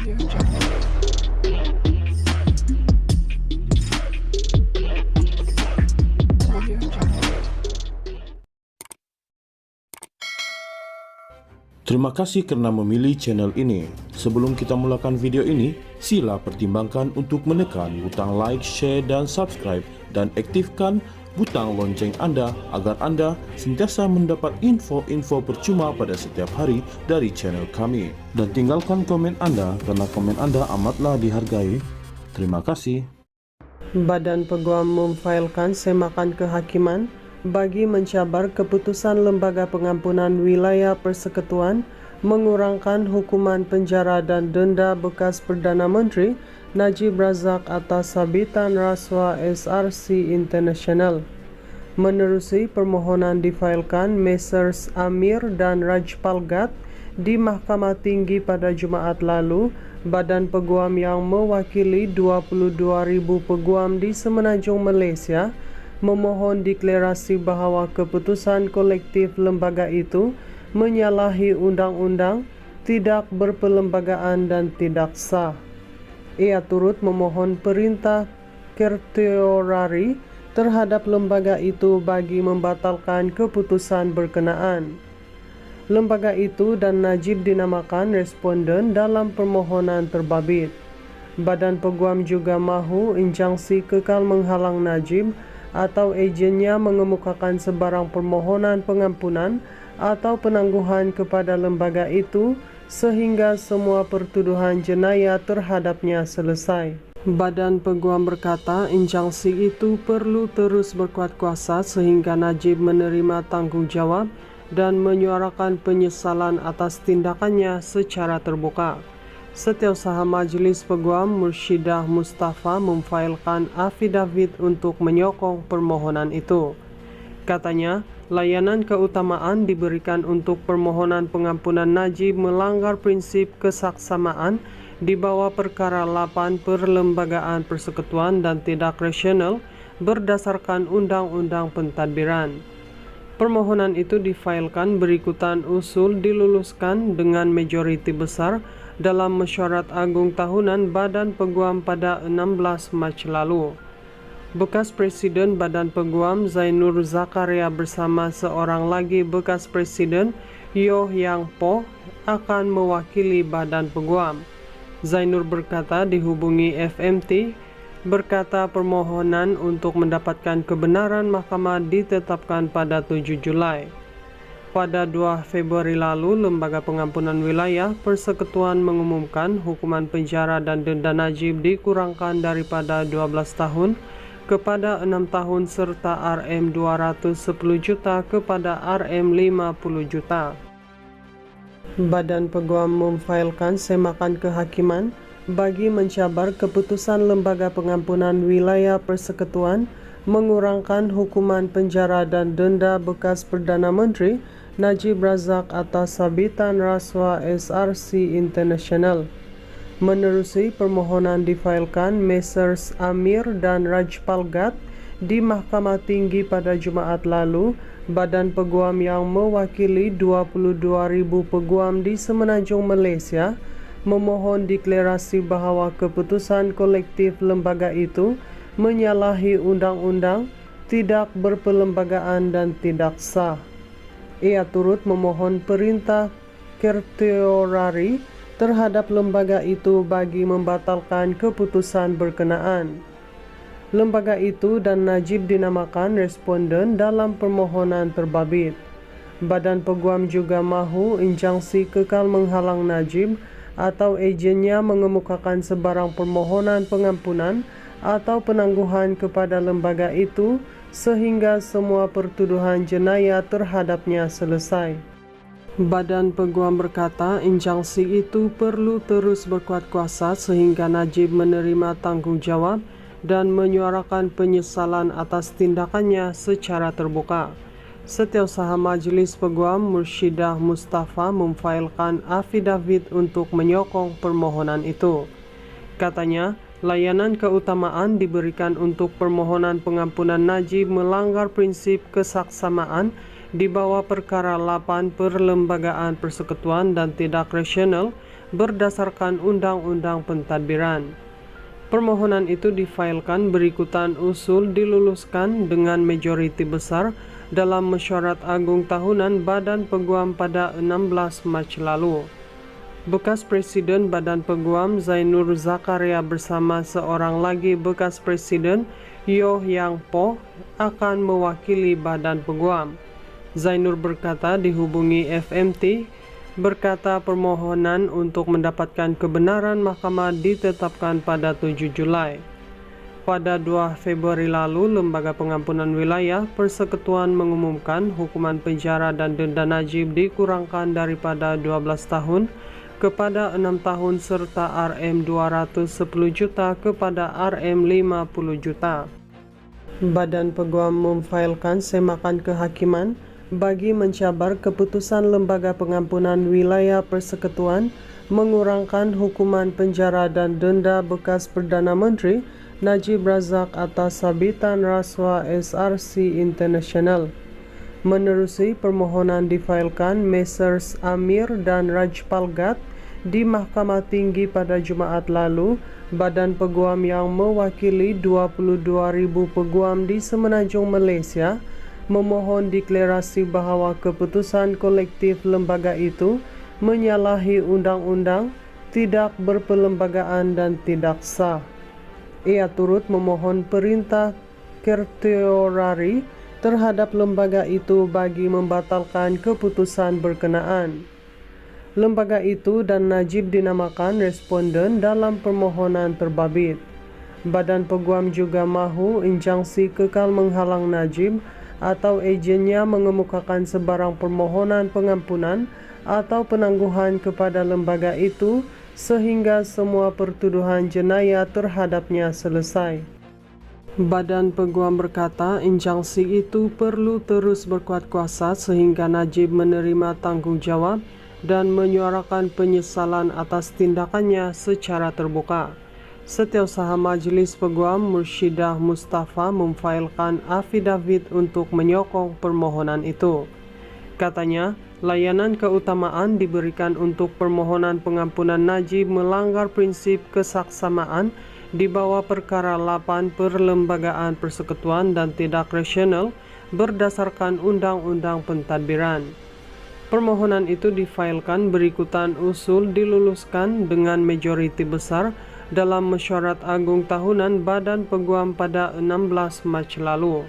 Terima kasih karena memilih channel ini. Sebelum kita mulakan video ini, sila pertimbangkan untuk menekan butang like, share, dan subscribe, dan aktifkan butang lonceng Anda agar Anda sentiasa mendapat info-info percuma pada setiap hari dari channel kami. Dan tinggalkan komen Anda karena komen Anda amatlah dihargai. Terima kasih. Badan Peguam memfailkan semakan kehakiman bagi mencabar keputusan Lembaga Pengampunan Wilayah Persekutuan mengurangkan hukuman penjara dan denda bekas Perdana Menteri Najib Razak atas sabitan rasuah SRC International. Menerusi permohonan difailkan Messrs Amir dan Rajpal Gat di Mahkamah Tinggi pada Jumaat lalu, Badan Peguam yang mewakili 22,000 peguam di Semenanjung Malaysia memohon deklarasi bahawa keputusan kolektif lembaga itu menyalahi undang-undang, tidak berperlembagaan dan tidak sah. Ia turut memohon perintah certiorari terhadap lembaga itu bagi membatalkan keputusan berkenaan. Lembaga itu dan Najib dinamakan responden dalam permohonan terbabit. Badan Peguam juga mahu injangsi kekal menghalang Najib atau ejennya mengemukakan sebarang permohonan pengampunan atau penangguhan kepada lembaga itu sehingga semua pertuduhan jenayah terhadapnya selesai. Badan Peguam berkata injangsi itu perlu terus berkuat kuasa sehingga Najib menerima tanggungjawab dan menyuarakan penyesalan atas tindakannya secara terbuka. Setiausaha Majlis Peguam Murshidah Mustafa memfailkan afidavit untuk menyokong permohonan itu. Katanya, layanan keutamaan diberikan untuk permohonan pengampunan Najib melanggar prinsip kesaksamaan di bawah perkara 8 Perlembagaan Persekutuan dan tidak rasional berdasarkan Undang-Undang Pentadbiran. Permohonan itu difailkan berikutan usul diluluskan dengan majoriti besar dalam mesyuarat agung tahunan Badan Peguam pada 16 Mac lalu. Bekas Presiden Badan Peguam Zainur Zakaria bersama seorang lagi bekas Presiden Yoh Yang Po akan mewakili Badan Peguam. Zainur berkata dihubungi FMT, berkata permohonan untuk mendapatkan kebenaran mahkamah ditetapkan pada 7 Julai. Pada 2 Februari lalu, Lembaga Pengampunan Wilayah Persekutuan mengumumkan hukuman penjara dan denda Najib dikurangkan daripada 12 tahun kepada 6 tahun serta RM 210 juta kepada RM 50 juta. Badan Peguam memfailkan semakan kehakiman bagi mencabar keputusan Lembaga Pengampunan Wilayah Persekutuan mengurangkan hukuman penjara dan denda bekas Perdana Menteri Najib Razak atas sabitan rasuah SRC International. Menerusi permohonan difailkan Messrs Amir dan Rajpal Gat di Mahkamah Tinggi pada Jumaat lalu, Badan Peguam yang mewakili 22,000 peguam di Semenanjung Malaysia memohon deklarasi bahawa keputusan kolektif lembaga itu menyalahi undang-undang, tidak berperlembagaan dan tidak sah. Ia turut memohon perintah certiorari terhadap lembaga itu bagi membatalkan keputusan berkenaan. Lembaga itu dan Najib dinamakan responden dalam permohonan terbabit. Badan Peguam juga mahu injangsi kekal menghalang Najib atau ejennya mengemukakan sebarang permohonan pengampunan atau penangguhan kepada lembaga itu sehingga semua pertuduhan jenayah terhadapnya selesai. Badan Peguam berkata injangsi itu perlu terus berkuat kuasa sehingga Najib menerima tanggungjawab dan menyuarakan penyesalan atas tindakannya secara terbuka. Setiausaha Majlis Peguam Murshidah Mustafa memfailkan afidavit untuk menyokong permohonan itu. Katanya, layanan keutamaan diberikan untuk permohonan pengampunan Najib melanggar prinsip kesaksamaan di bawah perkara 8 Perlembagaan Persekutuan dan Tidak Rasional berdasarkan Undang-Undang Pentadbiran. Permohonan itu difailkan berikutan usul diluluskan dengan majoriti besar dalam mesyuarat agung tahunan Badan Peguam pada 16 Mac lalu. Bekas Presiden Badan Peguam Zainur Zakaria bersama seorang lagi bekas Presiden Yoh Yang Po akan mewakili Badan Peguam. Zainur berkata dihubungi FMT, berkata permohonan untuk mendapatkan kebenaran mahkamah ditetapkan pada 7 Julai. Pada 2 Februari lalu, Lembaga Pengampunan Wilayah Persekutuan mengumumkan hukuman penjara dan denda Najib dikurangkan daripada 12 tahun kepada 6 tahun serta RM 210 juta kepada RM 50 juta. Badan Peguam memfailkan semakan kehakiman bagi mencabar keputusan Lembaga Pengampunan Wilayah Persekutuan mengurangkan hukuman penjara dan denda bekas Perdana Menteri Najib Razak atas sabitan rasuah SRC International. Menerusi permohonan difailkan Messrs Amir dan Rajpal Gat di Mahkamah Tinggi pada Jumaat lalu, Badan Peguam yang mewakili 22,000 peguam di Semenanjung Malaysia memohon deklarasi bahawa keputusan kolektif lembaga itu menyalahi undang-undang, tidak berperlembagaan dan tidak sah. Ia turut memohon perintah certiorari terhadap lembaga itu bagi membatalkan keputusan berkenaan. Lembaga itu dan Najib dinamakan responden dalam permohonan terbabit. Badan Peguam juga mahu injangsi kekal menghalang Najib atau ejennya mengemukakan sebarang permohonan pengampunan atau penangguhan kepada lembaga itu sehingga semua pertuduhan jenayah terhadapnya selesai. Badan Peguam berkata injangsi itu perlu terus berkuat kuasa sehingga Najib menerima tanggungjawab dan menyuarakan penyesalan atas tindakannya secara terbuka. Setiausaha Majlis Peguam Murshidah Mustafa memfailkan afidavit untuk menyokong permohonan itu. Katanya, layanan keutamaan diberikan untuk permohonan pengampunan Najib melanggar prinsip kesaksamaan di bawah perkara 8 Perlembagaan Persekutuan dan Tidak Rasional berdasarkan Undang-Undang Pentadbiran. Permohonan itu difailkan berikutan usul diluluskan dengan majoriti besar dalam mesyuarat agung tahunan Badan Peguam pada 16 Mac lalu.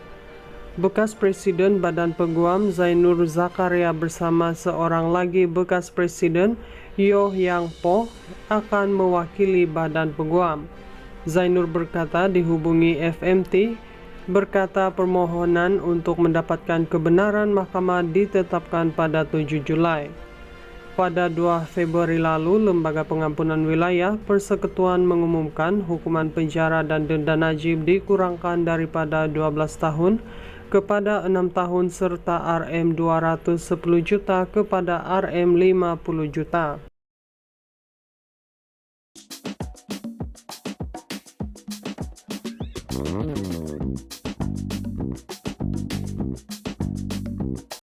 Bekas Presiden Badan Peguam Zainur Zakaria bersama seorang lagi bekas Presiden Yoh Yang Po akan mewakili Badan Peguam. Zainur berkata dihubungi FMT, berkata permohonan untuk mendapatkan kebenaran mahkamah ditetapkan pada 7 Julai. Pada 2 Februari lalu, Lembaga Pengampunan Wilayah Persekutuan mengumumkan hukuman penjara dan denda Najib dikurangkan daripada 12 tahun kepada 6 tahun serta RM 210 juta kepada RM 50 juta.